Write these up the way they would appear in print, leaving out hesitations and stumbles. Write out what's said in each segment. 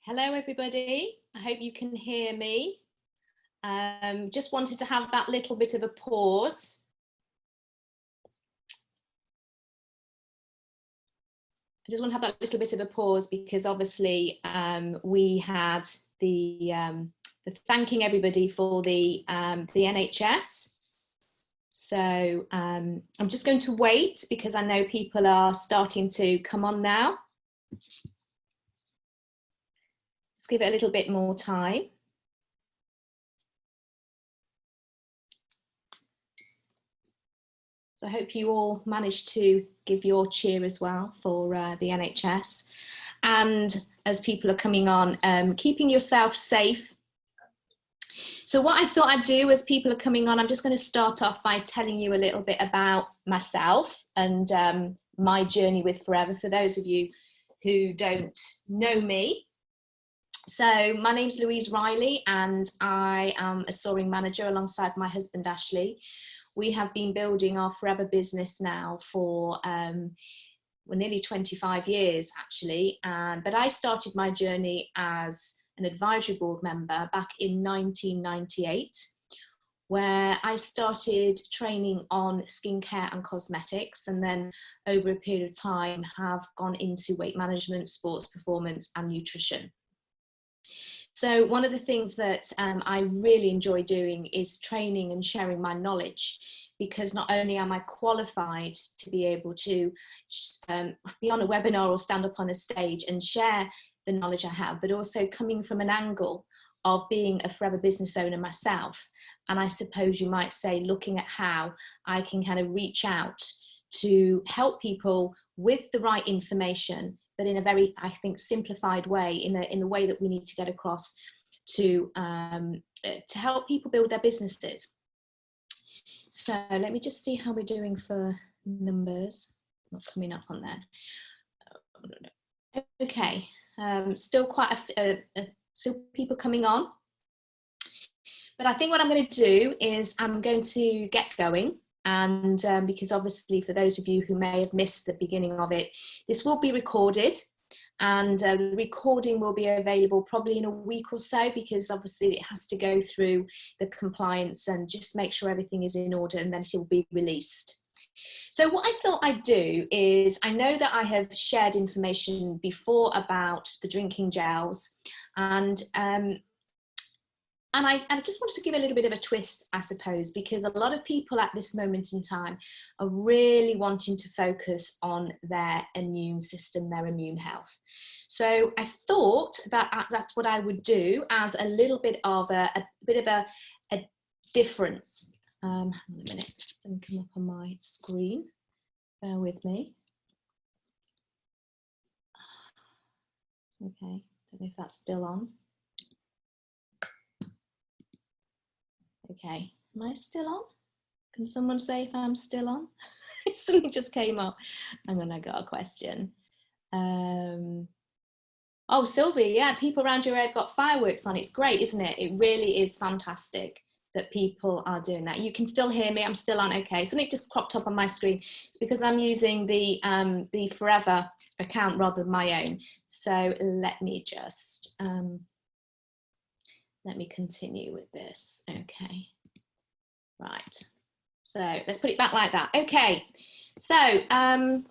Hello everybody, I hope you can hear me. Just wanted to have that little bit of a pause. I just want to have that little bit of a pause because obviously we had the thanking everybody for the NHS. So I'm just going to wait because I know people are starting to come on now. Just give it a little bit more time. So I hope you all managed to give your cheer as well for the NHS. And as people are coming on, keeping yourself safe. So what I thought I'd do as people are coming on, I'm just going to start off by telling you a little bit about myself and my journey with Forever, for those of you who don't know me. So my name's Louise Riley and I am a soaring manager alongside my husband Ashley. We have been building our Forever business now for nearly 25 years actually, but I started my journey as an advisory board member back in 1998, where I started training on skincare and cosmetics, and then over a period of time have gone into weight management, sports performance and nutrition. So one of the things that I really enjoy doing is training and sharing my knowledge, because not only am I qualified to be able to be on a webinar or stand up on a stage and share the knowledge I have, but also coming from an angle of being a Forever business owner myself. And I suppose you might say looking at how I can kind of reach out to help people with the right information, but in a very, I think, simplified way, in the way that we need to get across to help people build their businesses. So let me just see how we're doing for numbers. Not coming up on there. Okay, still quite still people coming on. But I think what I'm going to do is I'm going to get going. And because obviously for those of you who may have missed the beginning of it, this will be recorded, and the recording will be available probably in a week or so, because obviously it has to go through the compliance and just make sure everything is in order, and then it will be released. So what I thought I'd do is, I know that I have shared information before about the drinking gels, and I just wanted to give a little bit of a twist, I suppose, because a lot of people at this moment in time are really wanting to focus on their immune system, their immune health. So I thought that that's what I would do as a little bit of a difference. Hang on a minute, it's going to come up on my screen. Bear with me. Okay, don't know if that's still on. Okay, am I still on? Can someone say if I'm still on? Something just came up. Hang on, I got a question. Oh, Sylvia, yeah, people around your area have got fireworks on. It's great, isn't it? It really is fantastic that people are doing that. You can still hear me, I'm still on, okay. Something just cropped up on my screen. It's because I'm using the Forever account rather than my own. So let me just, let me continue with this. Okay, right. So let's put it back like that. Okay, so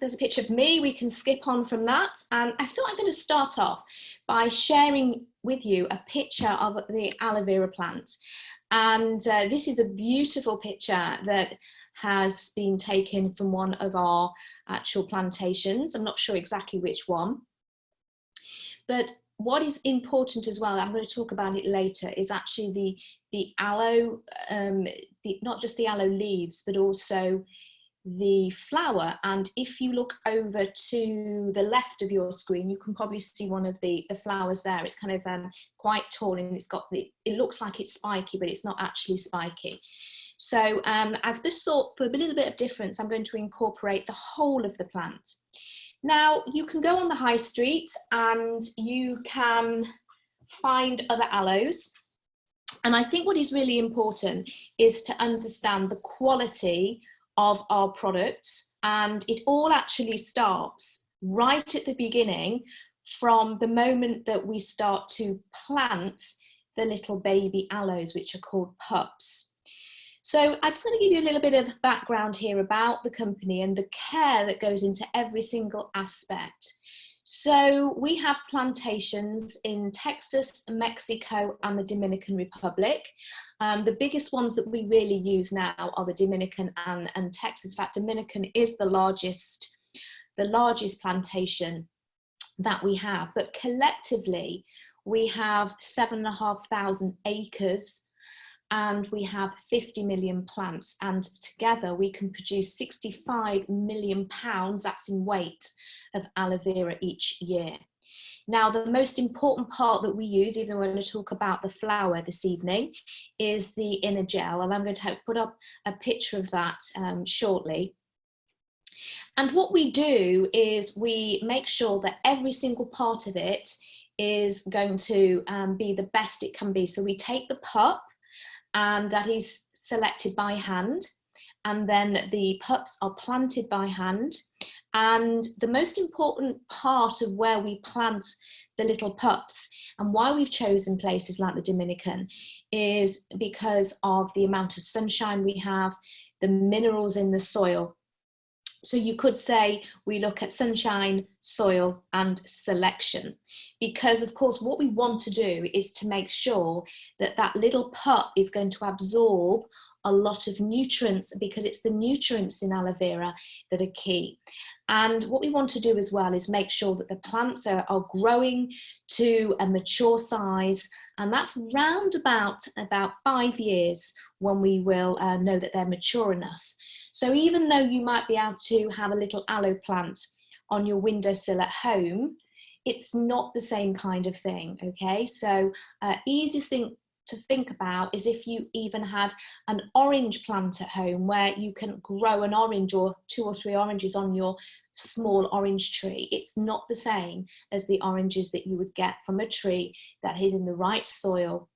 there's a picture of me. We can skip on from that. And I thought I'm going to start off by sharing with you a picture of the aloe vera plant. And this is a beautiful picture that has been taken from one of our actual plantations. I'm not sure exactly which one, but what is important as well, I'm going to talk about it later, is actually the aloe, not just the aloe leaves, but also the flower. And if you look over to the left of your screen, you can probably see one of the flowers there. It's kind of quite tall, and it's got it looks like it's spiky, but it's not actually spiky. So I've just thought, for a little bit of difference, I'm going to incorporate the whole of the plant. Now, you can go on the high street and you can find other aloes. And I think what is really important is to understand the quality of our products. And it all actually starts right at the beginning from the moment that we start to plant the little baby aloes, which are called pups. So I just want to give you a little bit of background here about the company and the care that goes into every single aspect. So we have plantations in Texas, Mexico, and the Dominican Republic. The biggest ones that we really use now are the Dominican and Texas. In fact, Dominican is the largest plantation that we have, but collectively we have 7,500 acres and we have 50 million plants, and together we can produce 65 million pounds, that's in weight, of aloe vera each year. Now, the most important part that we use, even though we're going to talk about the flower this evening, is the inner gel, and I'm going to put up a picture of that shortly. And what we do is we make sure that every single part of it is going to be the best it can be. So we take the pup, and that is selected by hand, and then the pups are planted by hand. And the most important part of where we plant the little pups and why we've chosen places like the Dominican is because of the amount of sunshine we have, the minerals in the soil. So you could say we look at sunshine, soil, and selection, because of course what we want to do is to make sure that that little pup is going to absorb a lot of nutrients, because it's the nutrients in aloe vera that are key. And what we want to do as well is make sure that the plants are growing to a mature size, and that's round about 5 years when we will know that they're mature enough. So even though you might be able to have a little aloe plant on your windowsill at home, it's not the same kind of thing, okay? So easiest thing to think about is if you even had an orange plant at home where you can grow an orange or 2 or 3 oranges on your small orange tree. It's not the same as the oranges that you would get from a tree that is in the right soil,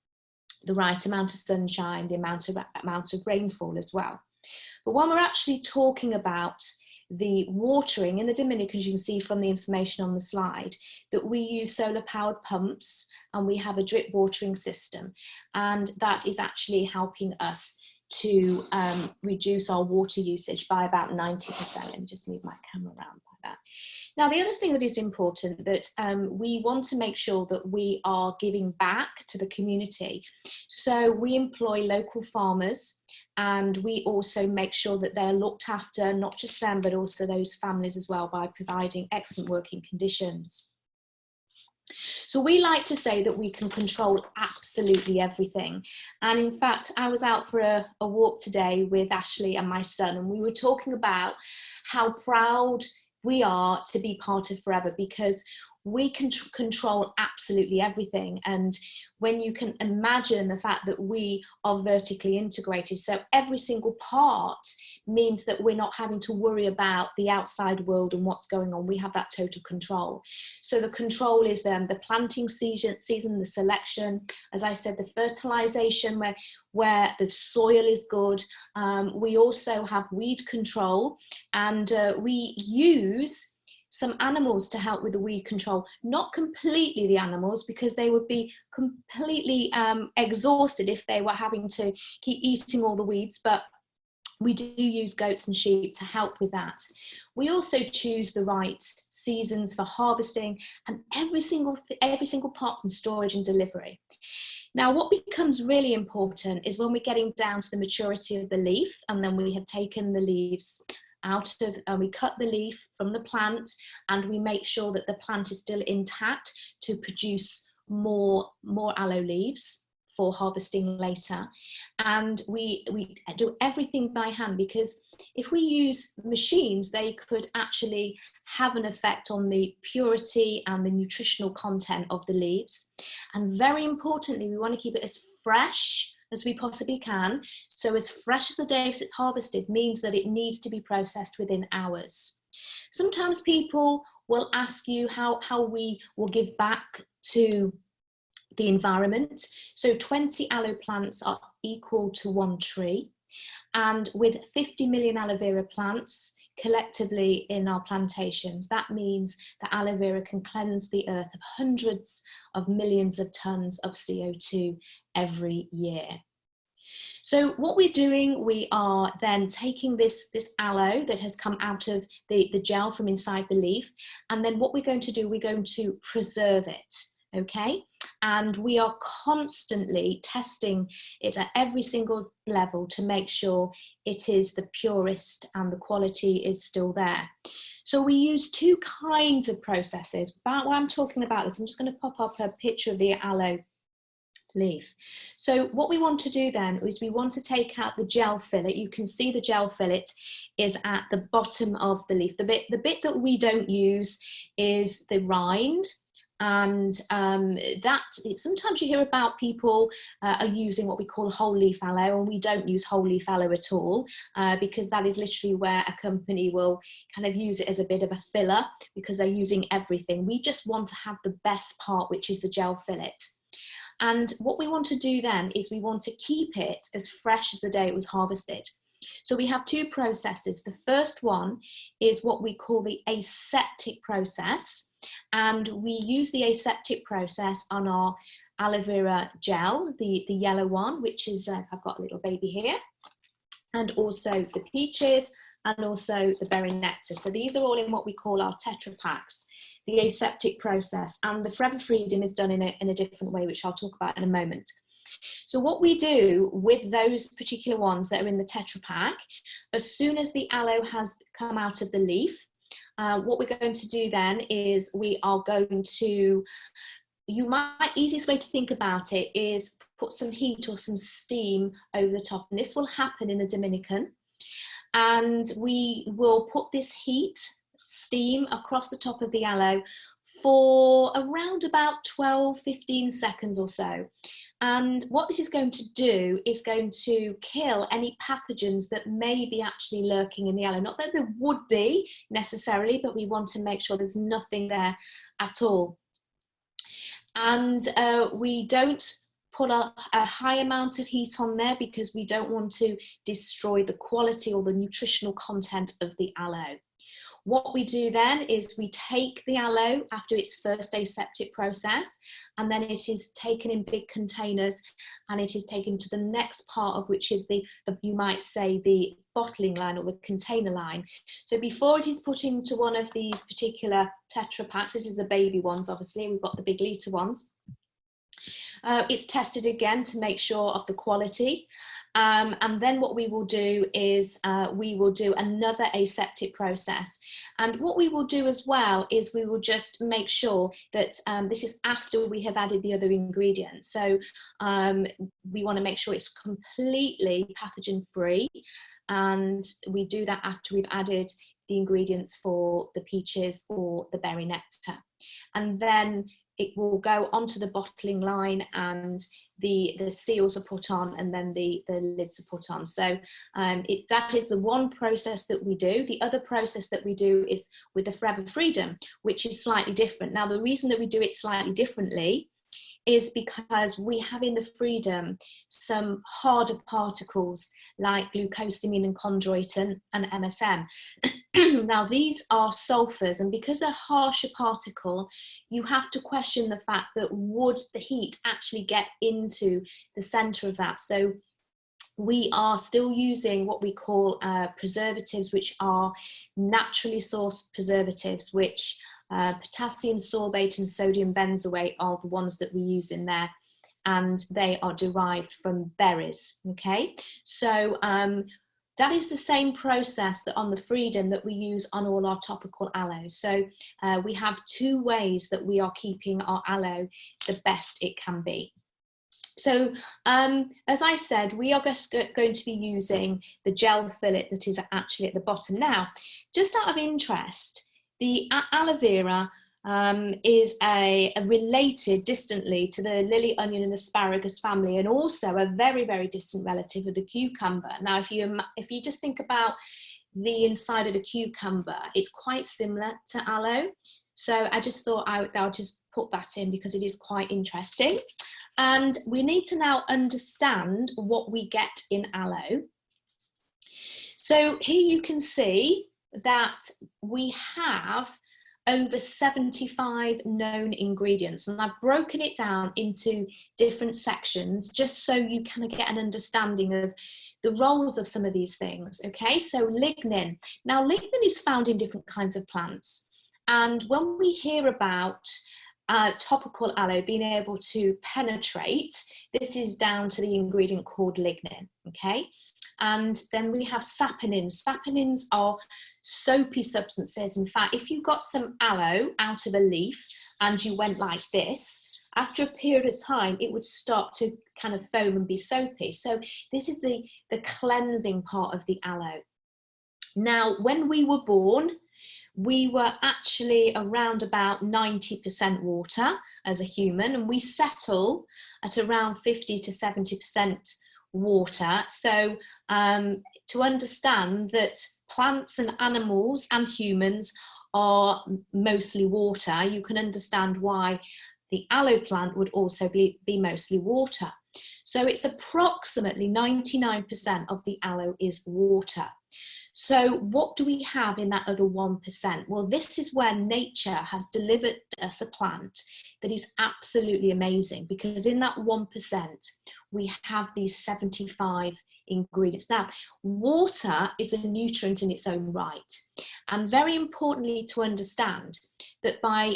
the right amount of sunshine, the amount of rainfall as well. But when we're actually talking about the watering in the Dominican, as you can see from the information on the slide, that we use solar powered pumps and we have a drip watering system, and that is actually helping us to reduce our water usage by about 90%. Let me just move my camera around like that. Now, the other thing that is important that we want to make sure that we are giving back to the community. So we employ local farmers, and we also make sure that they're looked after, not just them, but also those families as well, by providing excellent working conditions. So we like to say that we can control absolutely everything. And in fact, I was out for a walk today with Ashley and my son, and we were talking about how proud we are to be part of Forever, because we can control absolutely everything. And when you can imagine the fact that we are vertically integrated, so every single part means that we're not having to worry about the outside world and what's going on. We have that total control. So the control is the planting season, the selection, as I said, the fertilization where the soil is good. We also have weed control, and we use some animals to help with the weed control. Not completely the animals, because they would be completely exhausted if they were having to keep eating all the weeds, but we do use goats and sheep to help with that. We also choose the right seasons for harvesting, and every single part from storage and delivery. Now, what becomes really important is when we're getting down to the maturity of the leaf, and then we have taken the leaves out of, we cut the leaf from the plant, and we make sure that the plant is still intact to produce more aloe leaves for harvesting later. And we do everything by hand, because if we use machines, they could actually have an effect on the purity and the nutritional content of the leaves. And very importantly, we want to keep it as fresh as we possibly can. So as fresh as the day it's harvested means that it needs to be processed within hours. Sometimes people will ask you how we will give back to the environment. So 20 aloe plants are equal to 1 tree. And with 50 million aloe vera plants, collectively in our plantations, that means that aloe vera can cleanse the earth of hundreds of millions of tons of CO2 every year. So what we're doing, we are then taking this aloe that has come out of the gel from inside the leaf, and then what we're going to do, we're going to preserve it, okay? And we are constantly testing it at every single level to make sure it is the purest and the quality is still there. So we use two kinds of processes. While I'm talking about this, I'm just going to pop up a picture of the aloe leaf. So what we want to do then is we want to take out the gel fillet. You can see the gel fillet is at the bottom of the leaf. The bit that we don't use is the rind. And that sometimes you hear about people are using what we call whole leaf aloe, and we don't use whole leaf aloe at all, because that is literally where a company will kind of use it as a bit of a filler because they're using everything. We just want to have the best part, which is the gel fillet. And what we want to do then is we want to keep it as fresh as the day it was harvested. So we have two processes. The first one is what we call the aseptic process. And we use the aseptic process on our aloe vera gel, the yellow one, which is, I've got a little baby here, and also the peaches, and also the berry nectar. So these are all in what we call our Tetra Paks, the aseptic process, and the Forever Freedom is done in a different way, which I'll talk about in a moment. So what we do with those particular ones that are in the Tetra Pak, as soon as the aloe has come out of the leaf, what we're going to do then is we are going to, easiest way to think about it is put some heat or some steam over the top, and this will happen in the Dominican. And we will put this steam across the top of the aloe for around about 12-15 seconds or so. And what this is going to do is going to kill any pathogens that may be actually lurking in the aloe. Not that there would be necessarily, but we want to make sure there's nothing there at all. And we don't put a high amount of heat on there because we don't want to destroy the quality or the nutritional content of the aloe. What we do then is we take the aloe after its first aseptic process, and then it is taken in big containers and it is taken to the next part of which is you might say the bottling line or the container line. So before it is put into one of these particular Tetra Paks, this is the baby ones, obviously, we've got the big litre ones. It's tested again to make sure of the quality. And then what we will do is we will do another aseptic process. And what we will do as well is we will just make sure that this is after we have added the other ingredients. So we want to make sure it's completely pathogen free. And we do that after we've added the ingredients for the peaches or the berry nectar. And then it will go onto the bottling line and the seals are put on and then the lids are put on. So that is the one process that we do. The other process that we do is with the Forever Freedom, which is slightly different. Now, the reason that we do it slightly differently is because we have in the Freedom some harder particles like glucosamine and chondroitin and MSM. Now these are sulfurs, and because they're harsher particle, you have to question the fact that would the heat actually get into the center of that. So we are still using what we call preservatives, which are naturally sourced preservatives, which potassium sorbate and sodium benzoate are the ones that we use in there, and they are derived from berries. Okay, so that is the same process that on the Freedom that we use on all our topical aloe. So we have two ways that we are keeping our aloe the best it can be. So as I said, we are just going to be using the gel fillet that is actually at the bottom. Now, just out of interest, the aloe vera is related distantly to the lily, onion and asparagus family, and also a very, very distant relative of the cucumber. Now, if you just think about the inside of the cucumber, it's quite similar to aloe. So I just thought I'll just put that in because it is quite interesting. And we need to now understand what we get in aloe. So here you can see that we have over 75 known ingredients, and I've broken it down into different sections just so you kind of get an understanding of the roles of some of these things. Okay, so lignin. Now lignin is found in different kinds of plants, and when we hear about topical aloe being able to penetrate, this is down to the ingredient called lignin. Okay, and then we have saponins. Saponins are soapy substances. In fact, if you got some aloe out of a leaf and you went like this, after a period of time, it would start to kind of foam and be soapy. So this is the cleansing part of the aloe. Now, when we were born, we were actually around about 90% water as a human, and we settle at around 50 to 70% water. So to understand that plants and animals and humans are mostly water, you can understand why the aloe plant would also be mostly water. So it's approximately 99% of the aloe is water. So what do we have in that other 1%? Well, this is where nature has delivered us a plant that is absolutely amazing, because in that 1%, we have these 75 ingredients. Now, water is a nutrient in its own right. And very importantly to understand that by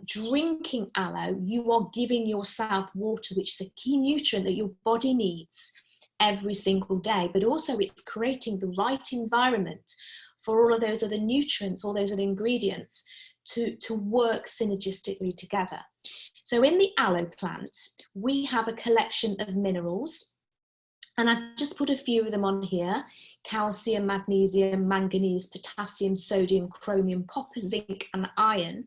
drinking aloe, you are giving yourself water, which is a key nutrient that your body needs every single day, but also it's creating the right environment for all of those other nutrients, all those other ingredients to work synergistically together. So in the aloe plant, we have a collection of minerals, and I've just put a few of them on here: calcium, magnesium, manganese, potassium, sodium, chromium, copper, zinc, and iron.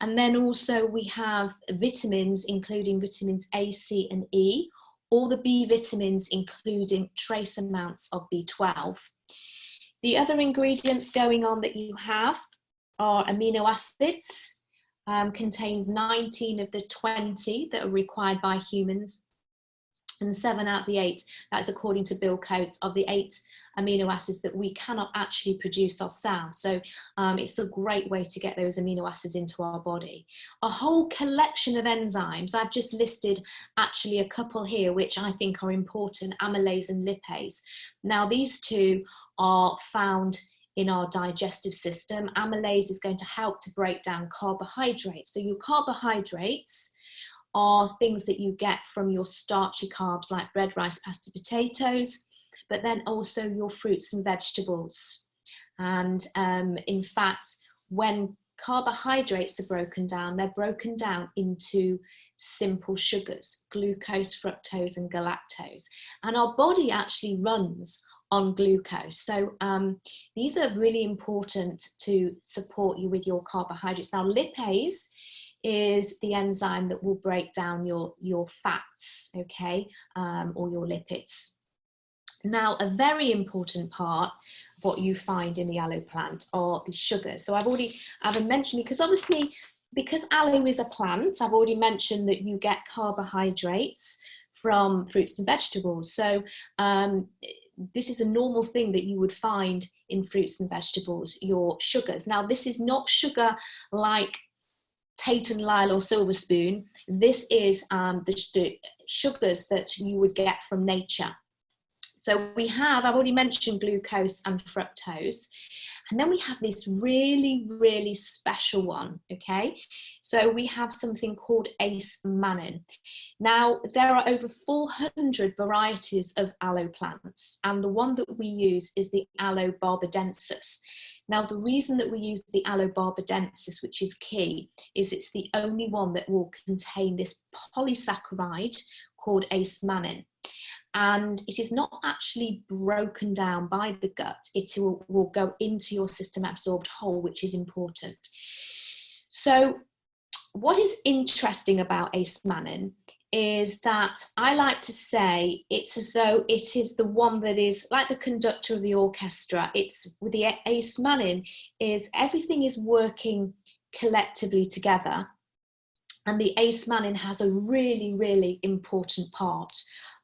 And then also we have vitamins, including vitamins A, C, and E, all the B vitamins, including trace amounts of B12. The other ingredients going on that you have are amino acids, contains 19 of the 20 that are required by humans, and 7 out of the 8, that's according to Bill Coates, of the 8 amino acids that we cannot actually produce ourselves. So it's a great way to get those amino acids into our body. A whole collection of enzymes. I've just listed actually a couple here which I think are important: amylase and lipase. Now these two are found in our digestive system. Amylase is going to help to break down carbohydrates. So your carbohydrates are things that you get from your starchy carbs like bread, rice, pasta, potatoes, but then also your fruits and vegetables. And in fact, when carbohydrates are broken down, they're broken down into simple sugars: glucose, fructose, and galactose. And our body actually runs on glucose. So these are really important to support you with your carbohydrates. Now, lipase is the enzyme that will break down your fats, okay, or your lipids. Now, a very important part of what you find in the aloe plant are the sugars. So I've mentioned, because obviously, because aloe is a plant, I've already mentioned that you get carbohydrates from fruits and vegetables. So this is a normal thing that you would find in fruits and vegetables, your sugars. Now, this is not sugar like Tate and Lyle or Silver Spoon. This is the sugars that you would get from nature. So we have, I've already mentioned glucose and fructose. And then we have this really, really special one, okay? So we have something called ace-mannin. Now, there are over 400 varieties of aloe plants, and the one that we use is the Aloe barbadensis. Now, the reason that we use the Aloe barbadensis, which is key, is it's the only one that will contain this polysaccharide called ace-mannin. And it is not actually broken down by the gut. It will go into your system absorbed whole, which is important. So what is interesting about ace-mannin is that I like to say it's as though it is the one that is like the conductor of the orchestra. It's with the ace-mannin is everything is working collectively together. And the ace-mannin has a really, really important part.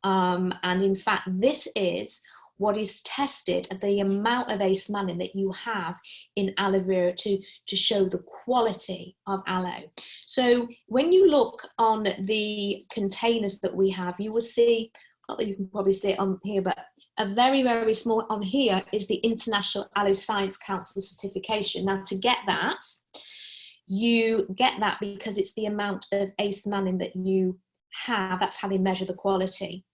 And in fact, this is what is tested are the amount of ace-mannan that you have in aloe vera to show the quality of aloe. So when you look on the containers that we have, you will see, not that you can probably see it on here, but a very, very small on here is the International Aloe Science Council certification. Now, to get that, you get that because it's the amount of ace-mannan that you have. That's how they measure the quality.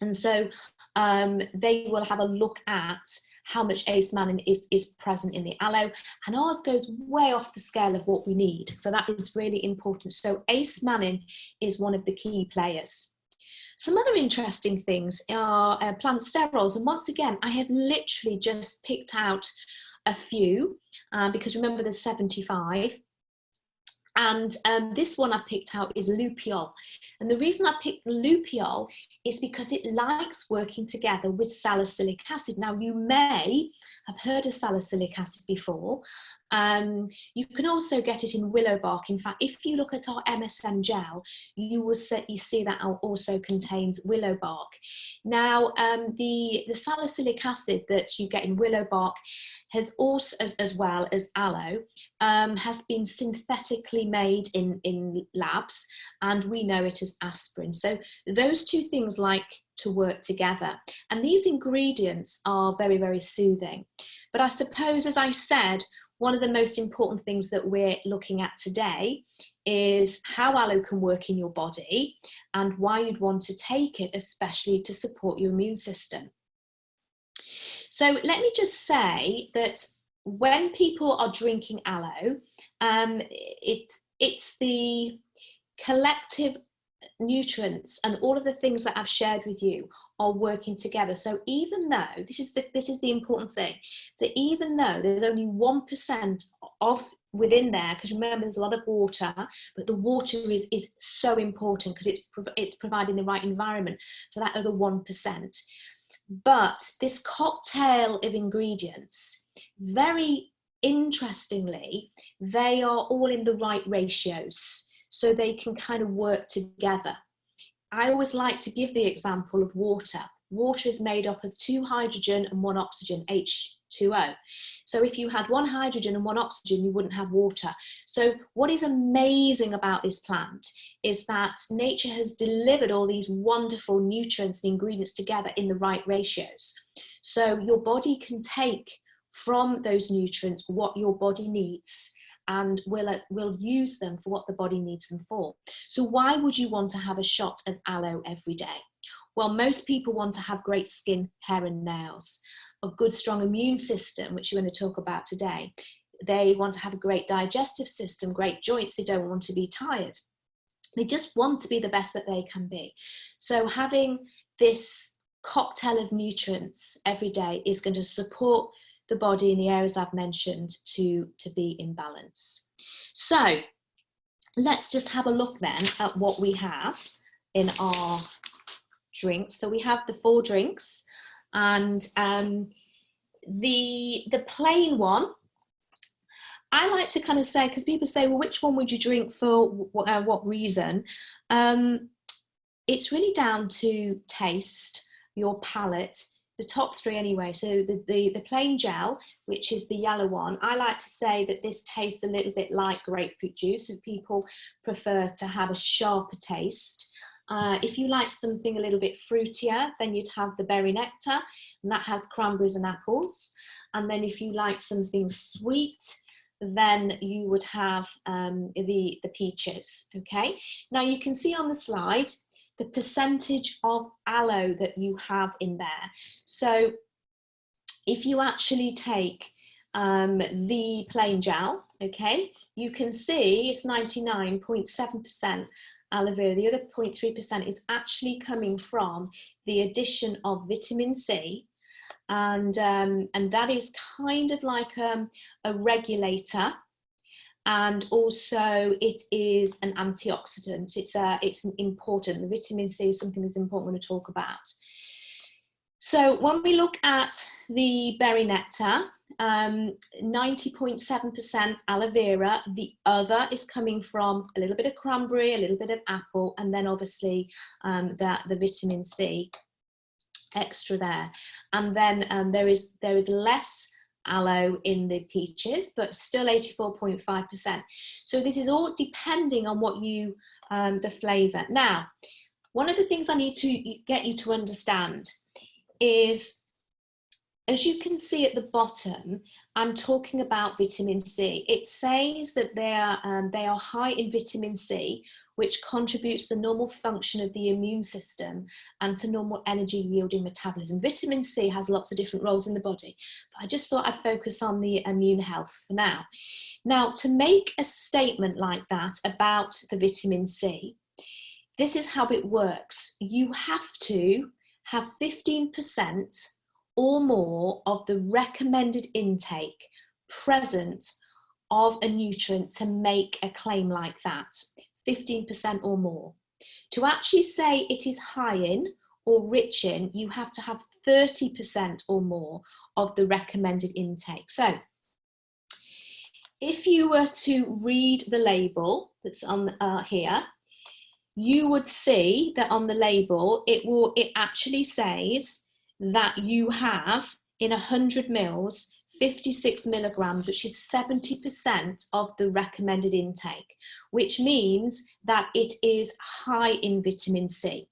And so they will have a look at how much ace-mannan is present in the aloe, and ours goes way off the scale of what we need. So that is really important. So ace-mannan is one of the key players. Some other interesting things are plant sterols, and once again, I have literally just picked out a few because remember there's 75. And this one I picked out is lupiol. And the reason I picked lupiol is because it likes working together with salicylic acid. Now, you may have heard of salicylic acid before. You can also get it in willow bark. In fact, if you look at our MSM gel, you see that also contains willow bark. Now, the salicylic acid that you get in willow bark has also, as well as aloe, has been synthetically made in labs, and we know it as aspirin. So those two things like to work together. And these ingredients are very, very soothing. But I suppose, as I said, one of the most important things that we're looking at today is how aloe can work in your body and why you'd want to take it, especially to support your immune system. So let me just say that when people are drinking aloe, it's the collective nutrients and all of the things that I've shared with you are working together. So even though, this is the important thing, that even though there's only 1% of within there, because remember there's a lot of water, but the water is so important because it's providing the right environment for that other 1%. But this cocktail of ingredients, very interestingly, they are all in the right ratios, so they can kind of work together. I always like to give the example of water. Water is made up of 2 hydrogen and 1 oxygen, H2O. So if you had 1 hydrogen and 1 oxygen, you wouldn't have water. So what is amazing about this plant is that nature has delivered all these wonderful nutrients and ingredients together in the right ratios. So your body can take from those nutrients what your body needs, and will use them for what the body needs them for. So why would you want to have a shot of aloe every day? Well, most people want to have great skin, hair and nails, a good strong immune system, which we're going to talk about today. They want to have a great digestive system, great joints. They don't want to be tired. They just want to be the best that they can be. So having this cocktail of nutrients every day is going to support the body in the areas I've mentioned to be in balance. So let's just have a look then at what we have in our drinks. So we have the 4 drinks, and the plain one, I like to kind of say, because people say, well, which one would you drink for what reason? It's really down to taste, your palate. The top 3 anyway. So the plain gel, which is the yellow one, I like to say that this tastes a little bit like grapefruit juice, if people prefer to have a sharper taste. If you like something a little bit fruitier, then you'd have the berry nectar, and that has cranberries and apples. And then if you like something sweet, then you would have the peaches. Okay, now you can see on the slide the percentage of aloe that you have in there. So if you actually take the plain gel, okay, you can see it's 99.7% aloe vera. The other 0.3% is actually coming from the addition of vitamin C, and that is kind of like a regulator. And also it is an antioxidant. It's important. The vitamin C is something that's important we're going to talk about. So when we look at the berry nectar, 90.7% aloe vera. The other is coming from a little bit of cranberry, a little bit of apple, and then obviously the vitamin C. extra there. And then there is less aloe in the peaches, but still 84.5%. So this is all depending on what you, the flavour. Now, one of the things I need to get you to understand is, as you can see at the bottom, I'm talking about vitamin C. It says that they are high in vitamin C, which contributes to the normal function of the immune system and to normal energy yielding metabolism. Vitamin C has lots of different roles in the body, but I just thought I'd focus on the immune health for now. Now, to make a statement like that about the vitamin C, this is how it works. You have to have 15% or more of the recommended intake present of a nutrient to make a claim like that, 15% or more. To actually say it is high in or rich in, you have to have 30% or more of the recommended intake. So if you were to read the label that's on here, you would see that on the label, it actually says that you have in 100 mils, 56 milligrams, which is 70% of the recommended intake, which means that it is high in vitamin C.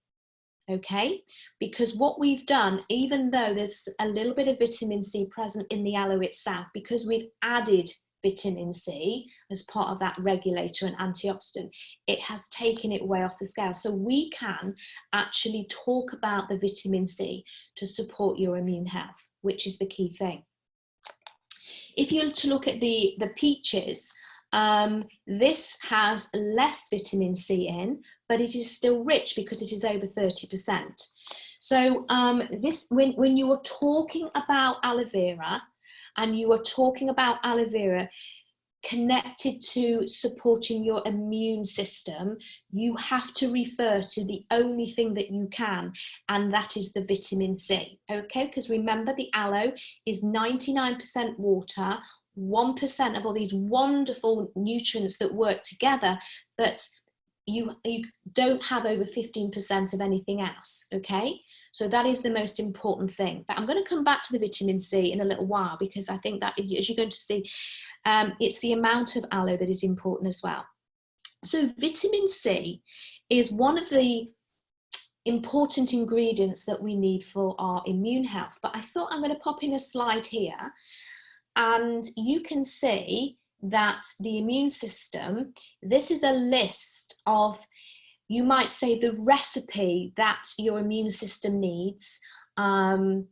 Okay, because what we've done, even though there's a little bit of vitamin C present in the aloe itself, because we've added vitamin C as part of that regulator and antioxidant, it has taken it way off the scale. So we can actually talk about the vitamin C to support your immune health, which is the key thing. If you look at the peaches, this has less vitamin C in, but it is still rich because it is over 30%. So when you are talking about aloe vera, and you are talking about aloe vera connected to supporting your immune system, you have to refer to the only thing that you can, and that is the vitamin C, okay? Because remember, the aloe is 99% water, 1% of all these wonderful nutrients that work together, but you don't have over 15% of anything else, okay? So that is the most important thing. But I'm going to come back to the vitamin C in a little while, because I think that, as you're going to see, it's the amount of aloe that is important as well. So vitamin C is one of the important ingredients that we need for our immune health. But I thought I'm going to pop in a slide here, and you can see that the immune system, this is a list of, you might say, the recipe that your immune system needs and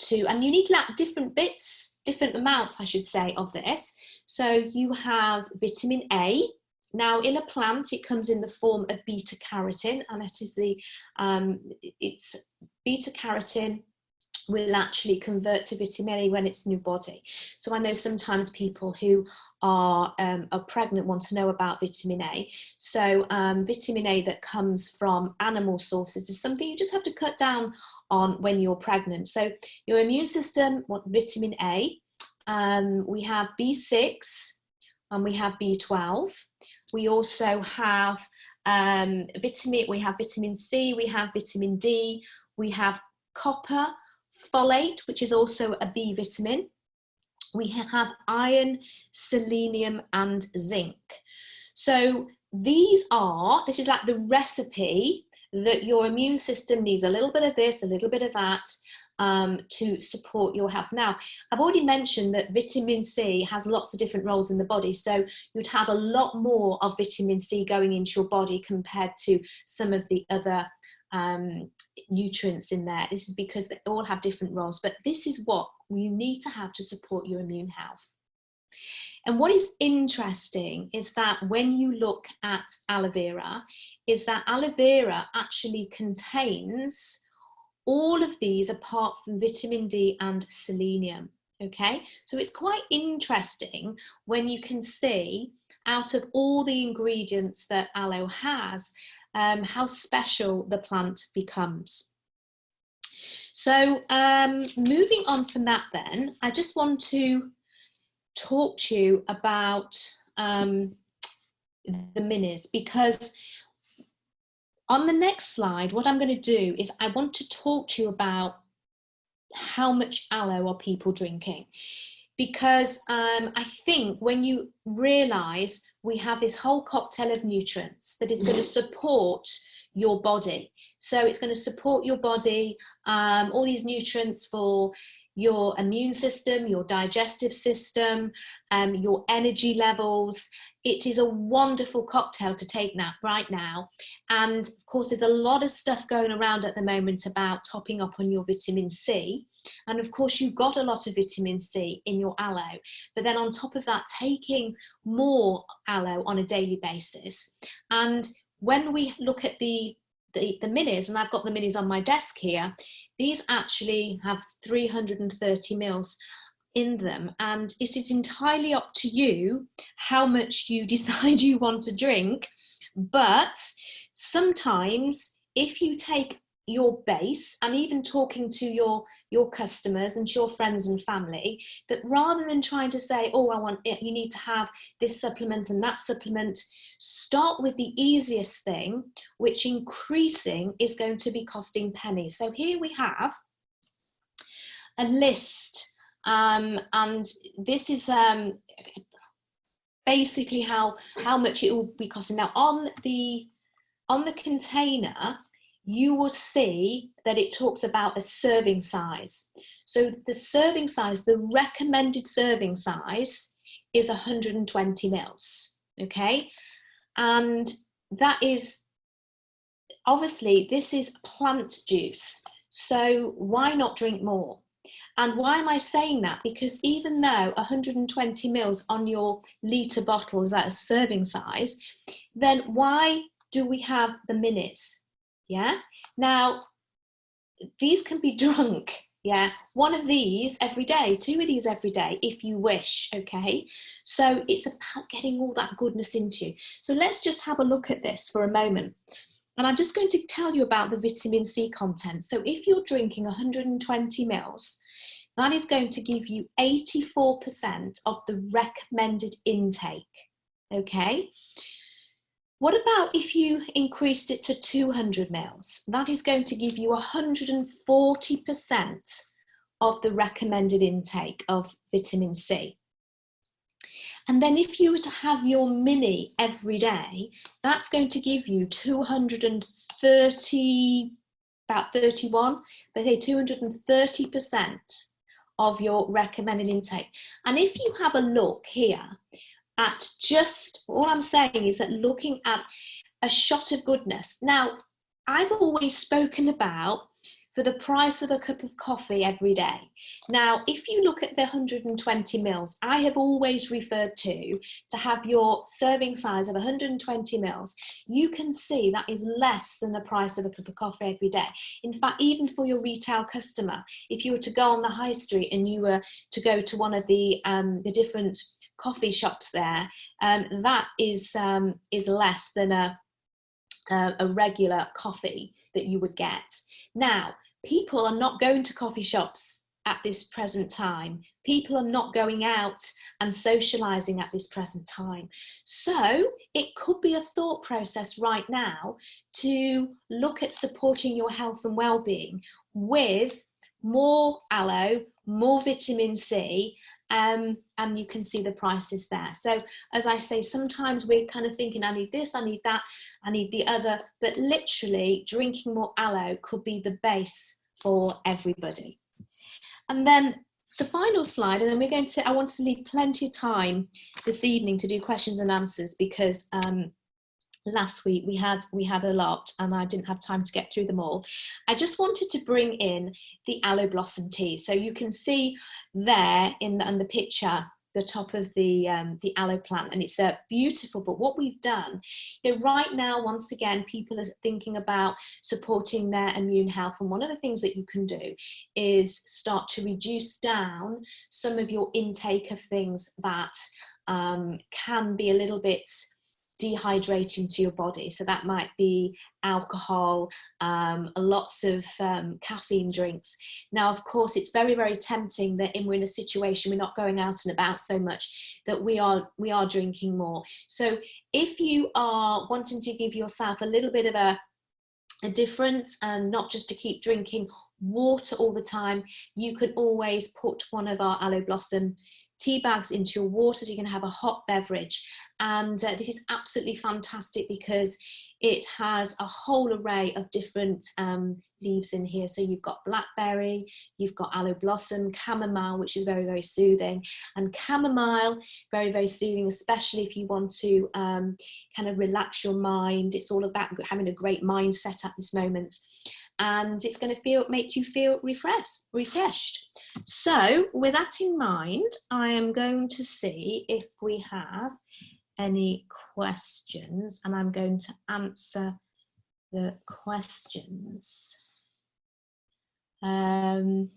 you need different bits, different amounts, I should say, of this. So you have vitamin A. Now, in a plant, it comes in the form of beta carotene, and that is it's beta carotene will actually convert to vitamin A when it's in your body. So I know sometimes people who are pregnant want to know about vitamin A. So vitamin A that comes from animal sources is something you just have to cut down on when you're pregnant. So your immune system wants vitamin A. We have B6 and we have B12. We also have vitamin C, we have vitamin D, we have copper, folate, which is also a B vitamin. We have iron, selenium, and zinc. So this is like the recipe that your immune system needs, a little bit of this, a little bit of that, to support your health. Now, I've already mentioned that vitamin C has lots of different roles in the body, so you'd have a lot more of vitamin C going into your body compared to some of the other nutrients in there. This is because they all have different roles, but this is what you need to have to support your immune health. And what is interesting is that when you look at aloe vera, is that aloe vera actually contains all of these apart from vitamin D and selenium. Okay, so it's quite interesting when you can see out of all the ingredients that aloe has, how special the plant becomes. So moving on from that then, I just want to talk to you about the minis, because on the next slide, what I'm going to do is I want to talk to you about how much aloe are people drinking? Because I think when you realize we have this whole cocktail of nutrients that is going to support your body. So it's going to support your body, all these nutrients for your immune system, your digestive system, your energy levels. It is a wonderful cocktail to take right now. And of course, there's a lot of stuff going around at the moment about topping up on your vitamin C. And of course, you've got a lot of vitamin C in your aloe. But then on top of that, taking more aloe on a daily basis. And when we look at the minis, and I've got the minis on my desk here, these actually have 330 mils in them, and it is entirely up to you how much you decide you want to drink. But sometimes if you take your base, and even talking to your customers and your friends and family, that rather than trying to say, oh, I want it, you need to have this supplement and that supplement, start with the easiest thing, which increasing is going to be costing pennies. So here we have a list, and this is basically how much it will be costing. Now on the container, you will see that it talks about a serving size. So the serving size, the recommended serving size, is 120 mils, okay? And that is, obviously, this is plant juice, so why not drink more? And why am I saying that? Because even though 120 mils on your litre bottle is at a serving size, then why do we have the minis? Yeah, now these can be drunk, yeah, one of these every day, two of these every day if you wish, okay? So it's about getting all that goodness into you. So let's just have a look at this for a moment. And I'm just going to tell you about the vitamin C content. So if you're drinking 120 mils, that is going to give you 84% of the recommended intake, okay? What about if you increased it to 200 mils? That is going to give you 140% of the recommended intake of vitamin C. And then if you were to have your mini every day, that's going to give you 230, about 31, but say 230% of your recommended intake. And if you have a look here, at just, all I'm saying is that looking at a shot of goodness. Now, I've always spoken about for the price of a cup of coffee every day. Now, if you look at the 120 mils, I have always referred to have your serving size of 120 mils. You can see that is less than the price of a cup of coffee every day. In fact, even for your retail customer, if you were to go on the high street and you were to go to one of the different coffee shops there, that is less than a regular coffee that you would get. Now, people are not going to coffee shops at this present time. People are not going out and socializing at this present time. So it could be a thought process right now to look at supporting your health and well-being with more aloe, more vitamin C, and you can see the prices there. So as I say, sometimes we're kind of thinking, I need this, I need that, I need the other, but literally drinking more aloe could be the base for everybody. And then the final slide, and then we're going to, I want to leave plenty of time this evening to do questions and answers, because last week we had a lot and I didn't have time to get through them all. I just wanted to bring in the aloe blossom tea. So you can see there in the picture the top of the aloe plant, and it's beautiful. But what we've done, you know, right now, once again, people are thinking about supporting their immune health, and one of the things that you can do is start to reduce down some of your intake of things that can be a little bit dehydrating to your body. So that might be alcohol, lots of caffeine drinks. Now, of course, it's very, very tempting that we're in a situation, we're not going out and about so much, that we are drinking more. So if you are wanting to give yourself a little bit of a difference, and not just to keep drinking water all the time. You can always put one of our aloe blossom tea bags into your water, so you can have a hot beverage. And this is absolutely fantastic because it has a whole array of different leaves in here. So you've got blackberry, you've got aloe blossom, chamomile, which is very, very soothing, and chamomile, very, very soothing, especially if you want to kind of relax your mind. It's all about having a great mindset at this moment, and it's going to make you feel refreshed. So with that in mind, I am going to see if we have any questions, and I'm going to answer the questions. Oh,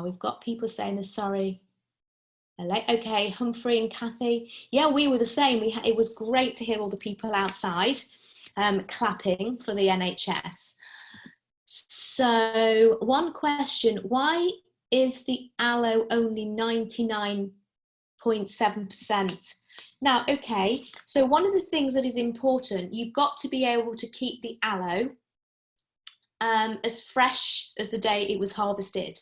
we've got people saying they're sorry. Okay, Humphrey and Kathy. Yeah, we were the same. It was great to hear all the people outside clapping for the NHS. So one question, why is the aloe only 99.7%? Now, okay, so one of the things that is important, you've got to be able to keep the aloe as fresh as the day it was harvested.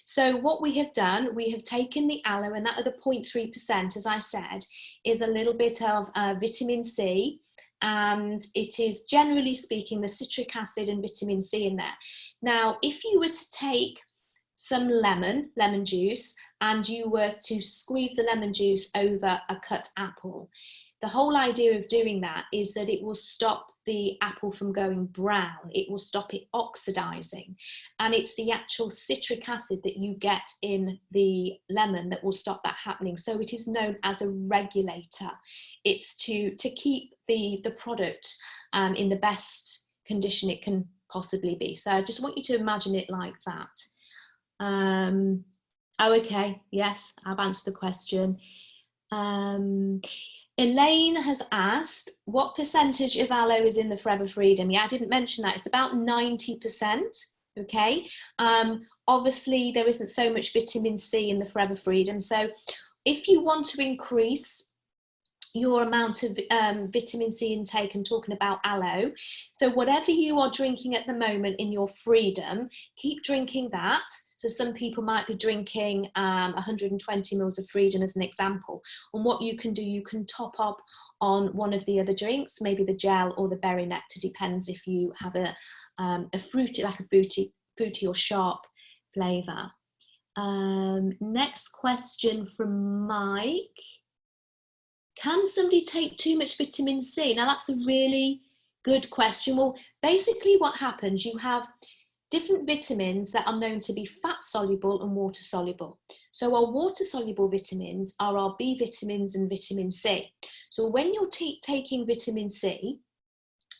So what we have done, we have taken the aloe, and that other 0.3%, as I said, is a little bit of vitamin C, and it is, generally speaking, the citric acid and vitamin C in there. Now, if you were to take some lemon juice, and you were to squeeze the lemon juice over a cut apple, the whole idea of doing that is that it will stop the apple from going brown. It will stop it oxidizing, and it's the actual citric acid that you get in the lemon that will stop that happening. So it is known as a regulator. It's to keep the product in the best condition it can possibly be. So I just want you to imagine it like that. Oh, okay, yes, I've answered the question. Elaine has asked, what percentage of aloe is in the Forever Freedom? Yeah, I didn't mention that. It's about 90%, okay? Obviously, there isn't so much vitamin C in the Forever Freedom. So if you want to increase your amount of vitamin C intake, and talking about aloe, so whatever you are drinking at the moment in your Freedom, keep drinking that. So some people might be drinking 120 mils of Freedom as an example. And what you can do, you can top up on one of the other drinks, maybe the gel or the berry nectar, depends if you have a fruity, like a fruity or sharp flavour. Next question from Mike. Can somebody take too much vitamin C? Now that's a really good question. Well, basically what happens, you have different vitamins that are known to be fat soluble and water soluble. So our water soluble vitamins are our B vitamins and vitamin C. So when you're taking vitamin C,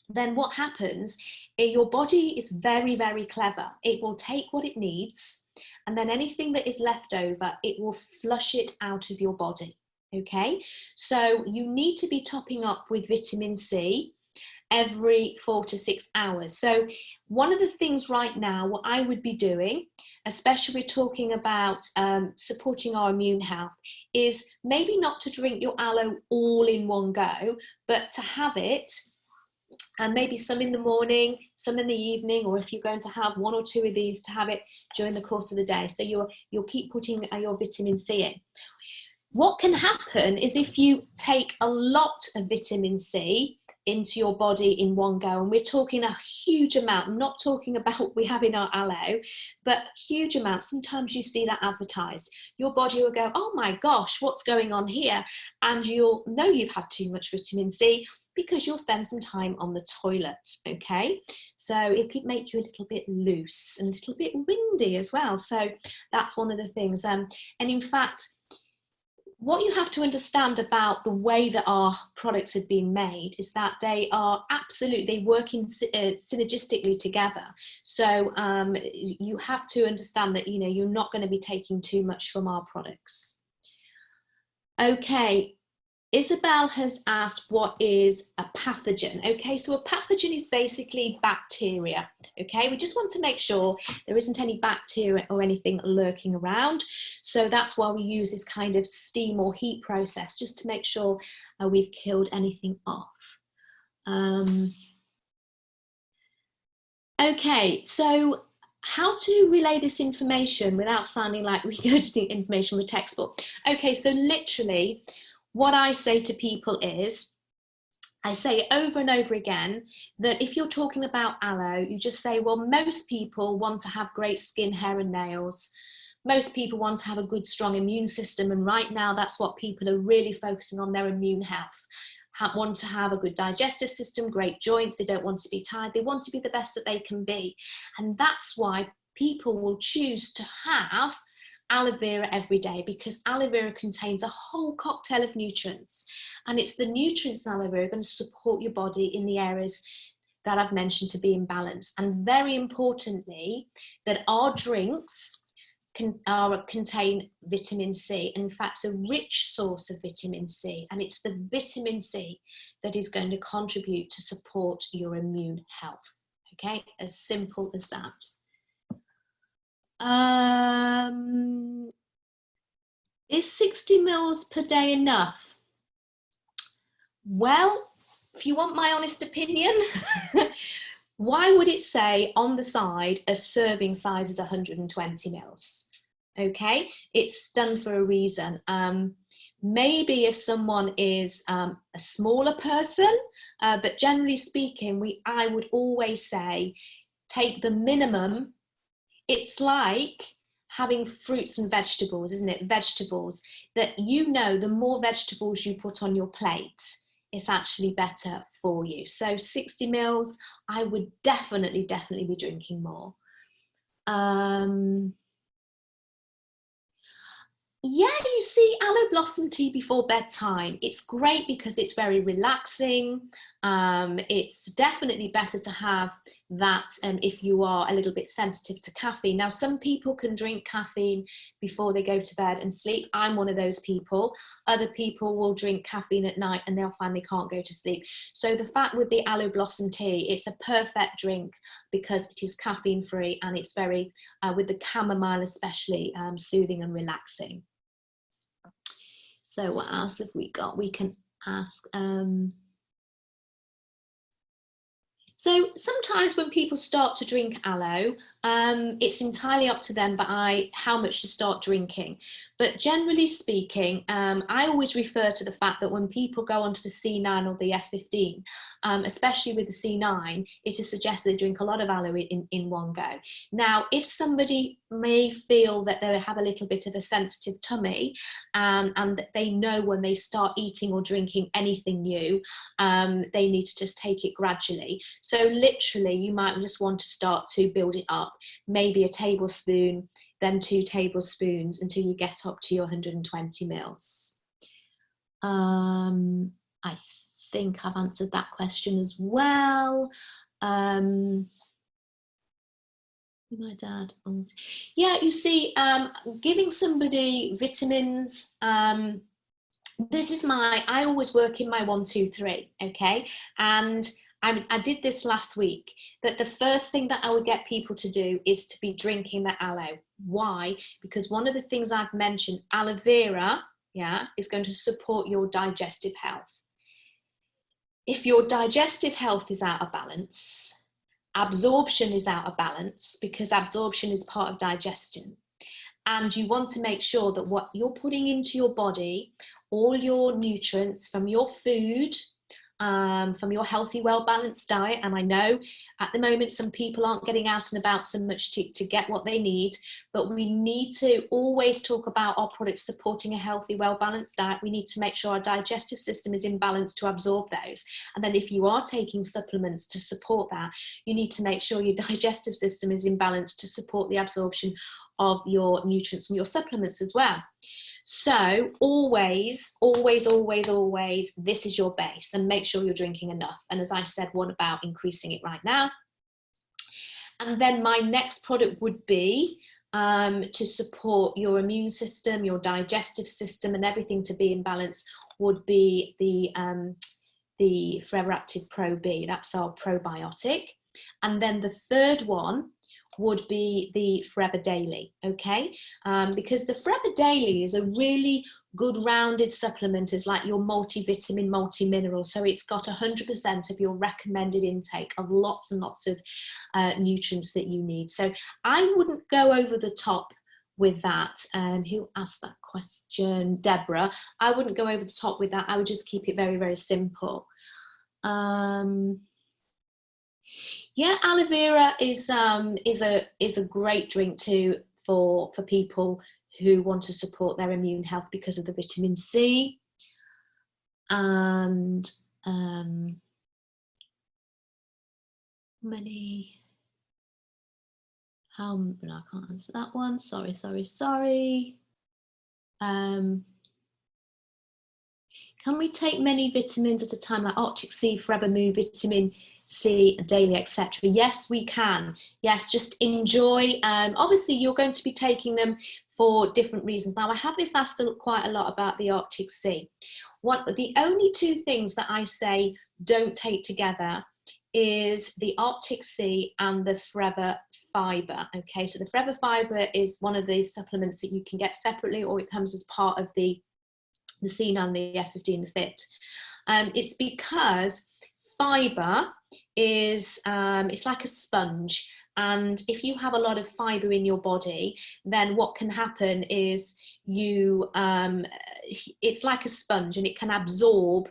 then what happens, your body is very, very clever. It will take what it needs, and then anything that is left over, it will flush it out of your body. Okay, so you need to be topping up with vitamin C every 4 to 6 hours. So one of the things right now, what I would be doing, especially we're talking about supporting our immune health, is maybe not to drink your aloe all in one go, but to have it, and maybe some in the morning, some in the evening, or if you're going to have 1 or 2 of these, to have it during the course of the day. So you'll keep putting your vitamin C in. What can happen is if you take a lot of vitamin C into your body in one go, and we're talking a huge amount, I'm not talking about what we have in our aloe, but huge amounts. Sometimes you see that advertised. Your body will go, oh my gosh, what's going on here? And you'll know you've had too much vitamin C because you'll spend some time on the toilet, okay? So it could make you a little bit loose and a little bit windy as well. So that's one of the things. And in fact, what you have to understand about the way that our products have been made is that they are absolutely, they work in synergistically together. So you have to understand that, you know, you're not going to be taking too much from our products. Okay, Isabel has asked, what is a pathogen? Okay, so a pathogen is basically bacteria. Okay, we just want to make sure there isn't any bacteria or anything lurking around. So that's why we use this kind of steam or heat process, just to make sure we've killed anything off. Okay, so how to relay this information without sounding like regurgitating information from a textbook? Okay, so literally what I say to people is, I say over and over again that if you're talking about aloe, you just say, well, most people want to have great skin, hair and nails. Most people want to have a good, strong immune system. And right now, that's what people are really focusing on, their immune health. Want to have a good digestive system, great joints. They don't want to be tired. They want to be the best that they can be. And that's why people will choose to have aloe vera every day, because aloe vera contains a whole cocktail of nutrients, and it's the nutrients in aloe vera going to support your body in the areas that I've mentioned to be in balance. And very importantly, that our drinks contain vitamin C, and in fact it's a rich source of vitamin C, and it's the vitamin C that is going to contribute to support your immune health. Okay, as simple as that. Is 60 mils per day enough? Well, if you want my honest opinion, why would it say on the side a serving size is 120 mils? Okay, it's done for a reason. Maybe if someone is a smaller person, but generally speaking, I would always say take the minimum. It's like having fruits and vegetables, isn't it? Vegetables that, you know, the more vegetables you put on your plate, it's actually better for you. So 60 mils, I would definitely be drinking more. Yeah, you see, aloe blossom tea before bedtime. It's great because it's very relaxing. It's definitely better to have that if you are a little bit sensitive to caffeine. Now, some people can drink caffeine before they go to bed and sleep. I'm one of those people. Other people will drink caffeine at night and they'll find they can't go to sleep. So the fact with the aloe blossom tea, it's a perfect drink because it is caffeine free, and it's very, with the chamomile especially, soothing and relaxing. So what else have we got? We can ask. So sometimes when people start to drink aloe, it's entirely up to them by how much to start drinking. But generally speaking, I always refer to the fact that when people go onto the C9 or the F15, especially with the C9, it is suggested they drink a lot of aloe in one go. Now, if somebody may feel that they have a little bit of a sensitive tummy, and that they know when they start eating or drinking anything new, they need to just take it gradually. So literally, you might just want to start to build it up, maybe a tablespoon, then 2 tablespoons until you get up to your 120 mils. I think I've answered that question as well. My dad. Oh. Yeah, you see, giving somebody vitamins, this is I always work in my 1, 2, 3, okay? And I did this last week, that the first thing that I would get people to do is to be drinking the aloe. Why? Because one of the things I've mentioned, aloe vera, yeah, is going to support your digestive health. If your digestive health is out of balance, absorption is out of balance, because absorption is part of digestion. And you want to make sure that what you're putting into your body, all your nutrients from your food, from your healthy, well-balanced diet. And I know at the moment some people aren't getting out and about so much to get what they need, but we need to always talk about our products supporting a healthy, well-balanced diet. We need to make sure our digestive system is in balance to absorb those. And then if you are taking supplements to support that, you need to make sure your digestive system is in balance to support the absorption of your nutrients from your supplements as well. So always, this is your base, and make sure you're drinking enough. And as I said, what about increasing it right now? And then my next product would be to support your immune system, your digestive system, and everything to be in balance would be the Forever Active Pro B. That's our probiotic. And then the third one would be the Forever Daily, okay? Because the Forever Daily is a really good rounded supplement. It's like your multivitamin, multi-mineral. So it's got 100% of your recommended intake of lots and lots of nutrients that you need. So I wouldn't go over the top with that. Who asked that question? Deborah. I wouldn't go over the top with that. I would just keep it very, very simple. Yeah, aloe vera is a great drink too for people who want to support their immune health because of the vitamin C. And I can't answer that one. Sorry. Can we take many vitamins at a time, like Arctic Sea, Forever Moon, vitamin C, daily, etc.? Yes, we can. Yes, just enjoy. Obviously, you're going to be taking them for different reasons. Now, I have this asked quite a lot about the Arctic Sea. The only two things that I say don't take together is the Arctic Sea and the Forever Fibre. Okay, so the Forever Fibre is one of the supplements that you can get separately, or it comes as part of the C9, the F15, the Fit. It's because fibre is it's like a sponge, and if you have a lot of fibre in your body, then what can happen is it's like a sponge, and it can absorb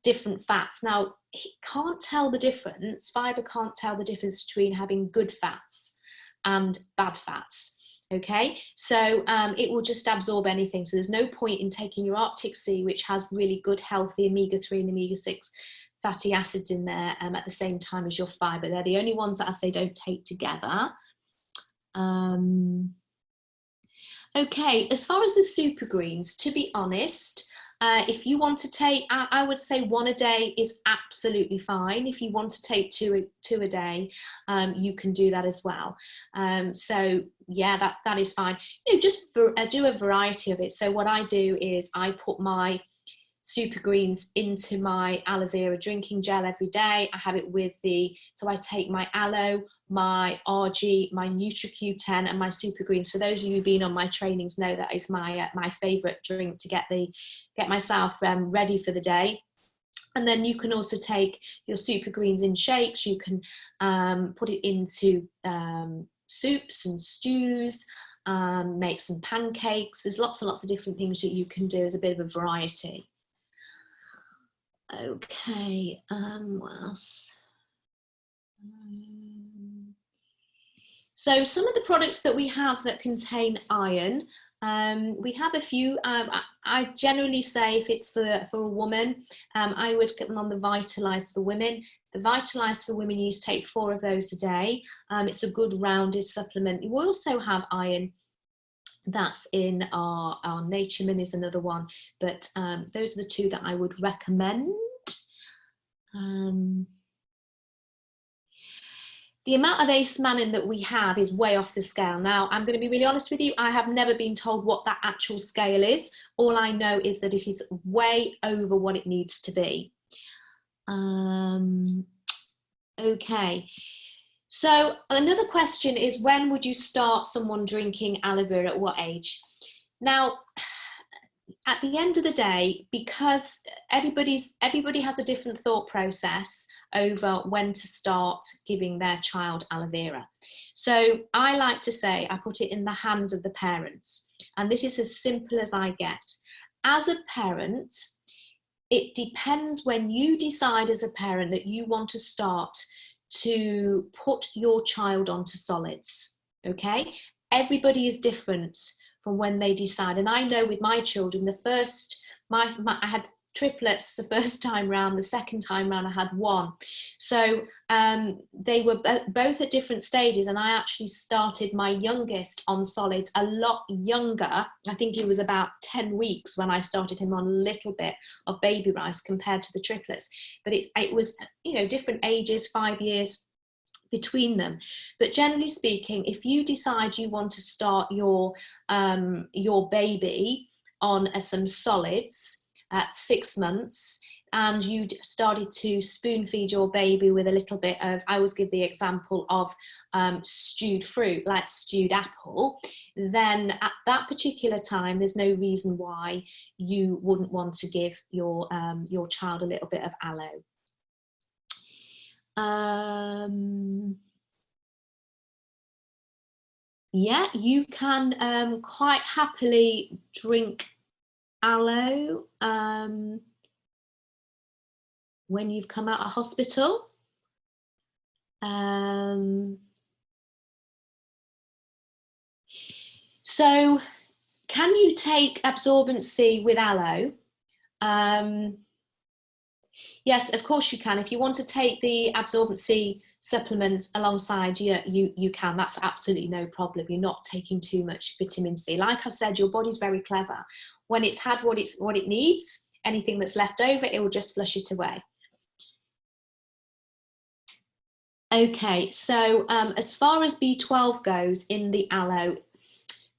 different fats. Now, it can't tell the difference. Fibre can't tell the difference between having good fats and bad fats. Okay, so it will just absorb anything. So there's no point in taking your Arctic Sea, which has really good, healthy omega-3 and omega-6 fatty acids in there, at the same time as your fibre. They're the only ones that I say don't take together. Okay, as far as the super greens, to be honest, if you want to take, I would say one a day is absolutely fine. If you want to take two a day, you can do that as well. So yeah, that is fine. You know, just do a variety of it. So what I do is I put my super greens into my aloe vera drinking gel every day. I have it with so I take my aloe, my RG, my NutriQ10 and my super greens. For those of you who've been on my trainings know that is my favorite drink to get myself ready for the day. And then you can also take your super greens in shakes. You can put it into soups and stews, make some pancakes. There's lots and lots of different things that you can do as a bit of a variety. Okay, what else? So some of the products that we have that contain iron, we have a few. I generally say if it's for a woman, I would get them on the Vitalize for Women. The Vitalize for Women, you need to take 4 of those a day. It's a good rounded supplement. We also have iron that's in our Nature Min is another one, but those are the 2 that I would recommend. The amount of ace-mannan that we have is way off the scale. Now, I'm going to be really honest with you, I have never been told what that actual scale is. All I know is that it is way over what it needs to be. Okay. So another question is, when would you start someone drinking aloe vera, at what age? Now, at the end of the day, because everybody has a different thought process over when to start giving their child aloe vera. So I like to say, I put it in the hands of the parents. And this is as simple as I get. As a parent, it depends when you decide as a parent that you want to start to put your child onto solids, okay? Everybody is different from when they decide. And I know with my children, I had triplets the first time round, the second time round I had 1. So they were both at different stages, and I actually started my youngest on solids a lot younger. I think he was about 10 weeks when I started him on a little bit of baby rice compared to the triplets. But it was, you know, different ages, 5 years between them. But generally speaking, if you decide you want to start your baby on some solids at 6 months, and you started to spoon feed your baby with a little bit of, I always give the example of stewed fruit, like stewed apple, then at that particular time, there's no reason why you wouldn't want to give your child a little bit of aloe. Yeah, you can quite happily drink aloe when you've come out of hospital. So can you take absorbency with aloe? Yes, of course you can. If you want to take the absorbency supplement alongside you can. That's absolutely no problem. You're not taking too much vitamin C. Like I said, your body's very clever. When it's had what it needs, anything that's left over, it will just flush it away. Okay, so as far as B12 goes in the aloe,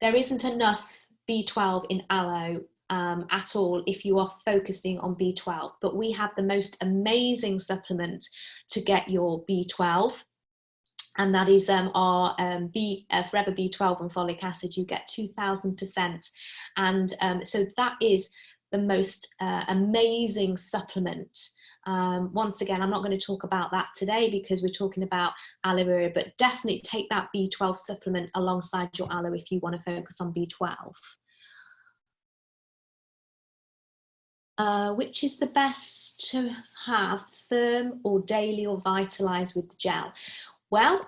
there isn't enough B12 in aloe at all if you are focusing on B12, but we have the most amazing supplement to get your B12, and that is our Forever B12 and folic acid. You get 2000%, and so that is the most amazing supplement. Once again, I'm not going to talk about that today because we're talking about aloe vera, but definitely take that B12 supplement alongside your aloe if you want to focus on B12. Which is the best to have, firm or daily or vitalize with the gel? Well,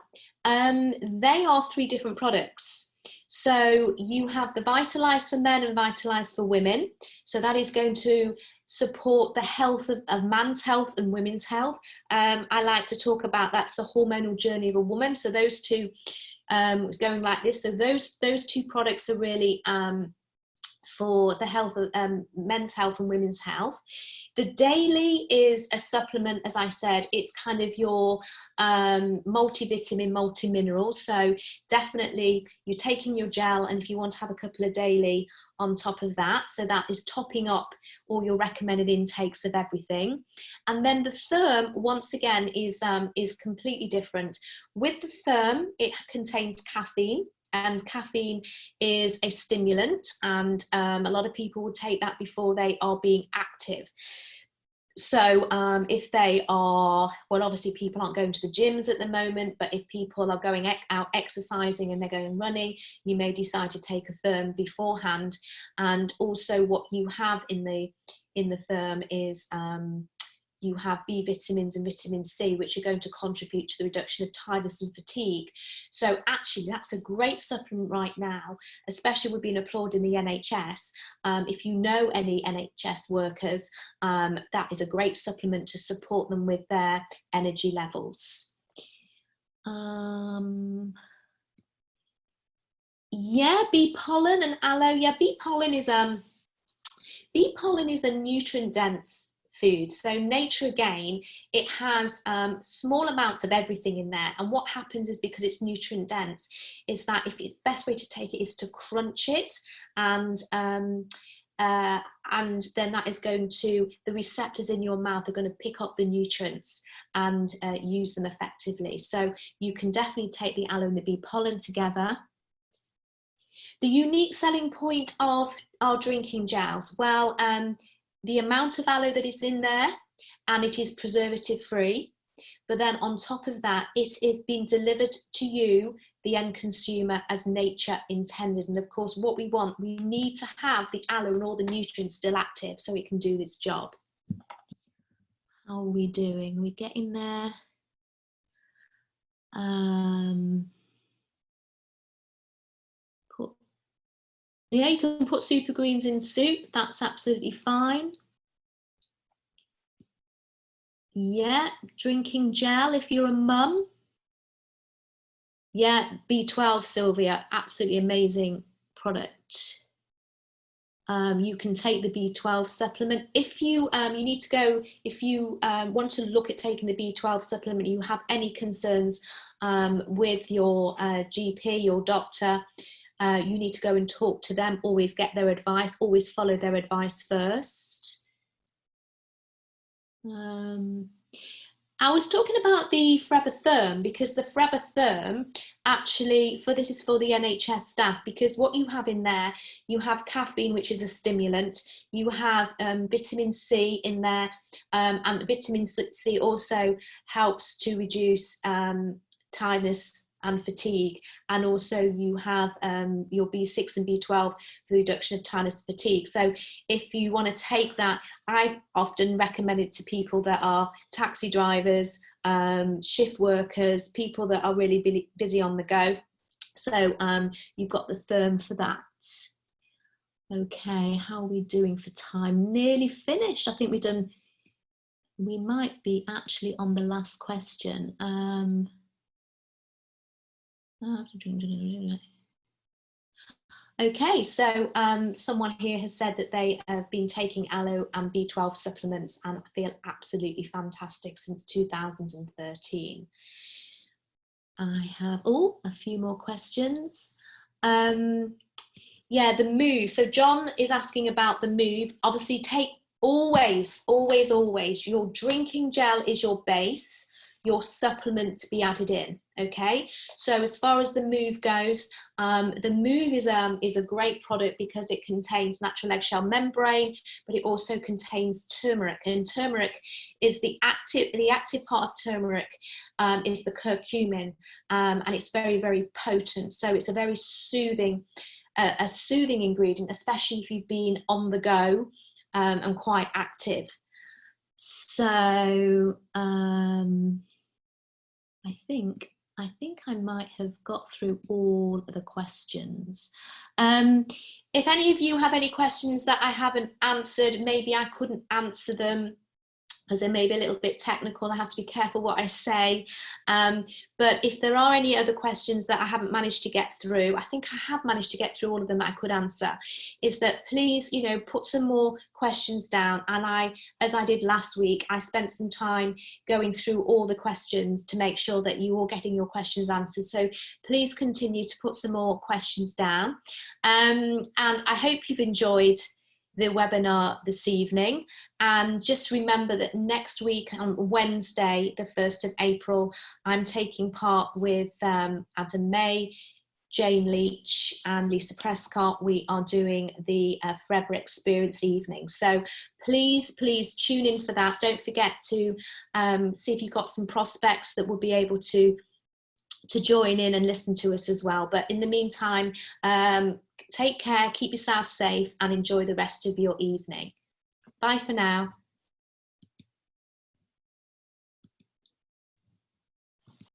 they are 3 different products. So you have the Vitalize for men and Vitalize for women. So that is going to support the health of man's health and women's health. I like to talk about that's the hormonal journey of a woman. So those two going like this. So those 2 products are really for the health of men's health and women's health. The daily is a supplement, as I said, it's kind of your multivitamin, multi-minerals. So definitely you're taking your gel, and if you want to have a couple of daily on top of that, so that is topping up all your recommended intakes of everything. And then the Therm, once again, is completely different. With the Therm, it contains caffeine, and caffeine is a stimulant, and a lot of people will take that before they are being active. So if they are, well, obviously people aren't going to the gyms at the moment, but if people are going out exercising and they're going running, you may decide to take a Therm beforehand. And also what you have in the Therm is you have B vitamins and vitamin C, which are going to contribute to the reduction of tiredness and fatigue. So actually, that's a great supplement right now, especially with being applauded in the NHS. If you know any NHS workers, that is a great supplement to support them with their energy levels. Yeah, bee pollen and aloe. Yeah, bee pollen is a nutrient-dense food. So nature, again, it has small amounts of everything in there, and what happens is, because it's nutrient dense, is that if the best way to take it is to crunch it, and then that is going to, the receptors in your mouth are going to pick up the nutrients and use them effectively. So you can definitely take the aloe and the bee pollen together. The unique selling point of our drinking gels, well, the amount of aloe that is in there, and it is preservative free, but then on top of that, it is being delivered to you, the end consumer, as nature intended. And of course, what we want, we need to have the aloe and all the nutrients still active so it can do its job. How are we doing? Are we getting there? Yeah, you can put super greens in soup, that's absolutely fine. Yeah, drinking gel if you're a mum. Yeah, B12, Sylvia, absolutely amazing product. You can take the B12 supplement. If you you need to go, if you want to look at taking the B12 supplement, you have any concerns with your GP, your doctor, you need to go and talk to them, always get their advice, always follow their advice first. I was talking about the Forever Therm, because the Forever Therm actually, this is for the NHS staff, because what you have in there, you have caffeine, which is a stimulant, you have vitamin C in there, and vitamin C also helps to reduce tiredness and fatigue, and also you have your B6 and B12 for the reduction of tiredness and fatigue. So if you want to take that, I've often recommended to people that are taxi drivers, shift workers, people that are really busy on the go. So you've got the Therm for that. Okay, how are we doing for time? Nearly finished. I think we might be actually on the last question. Okay, so someone here has said that they have been taking aloe and B12 supplements and feel absolutely fantastic since 2013. I have, a few more questions. Yeah, the move. So John is asking about the move. Obviously, take always, your drinking gel is your base, your supplement to be added in, okay? So as far as the move goes, the move is a great product because it contains natural eggshell membrane, but it also contains turmeric, and turmeric is the active part of turmeric is the curcumin, and it's very, very potent. So it's a very soothing ingredient, especially if you've been on the go and quite active. So I think I might have got through all the questions. If any of you have any questions that I haven't answered, maybe I couldn't answer them as they may be a little bit technical, I have to be careful what I say. But if there are any other questions that I haven't managed to get through, I think I have managed to get through all of them that I could answer, is that please, put some more questions down. And as I did last week, I spent some time going through all the questions to make sure that you are getting your questions answered. So please continue to put some more questions down. And I hope you've enjoyed the webinar this evening, and just remember that next week on Wednesday the 1st of April I'm taking part with Adam May, Jane Leach and Lisa Prescott. We are doing the Forever Experience evening, so please tune in for that. Don't forget to see if you've got some prospects that will be able to join in and listen to us as well. But in the meantime, take care, keep yourself safe, and enjoy the rest of your evening. Bye for now.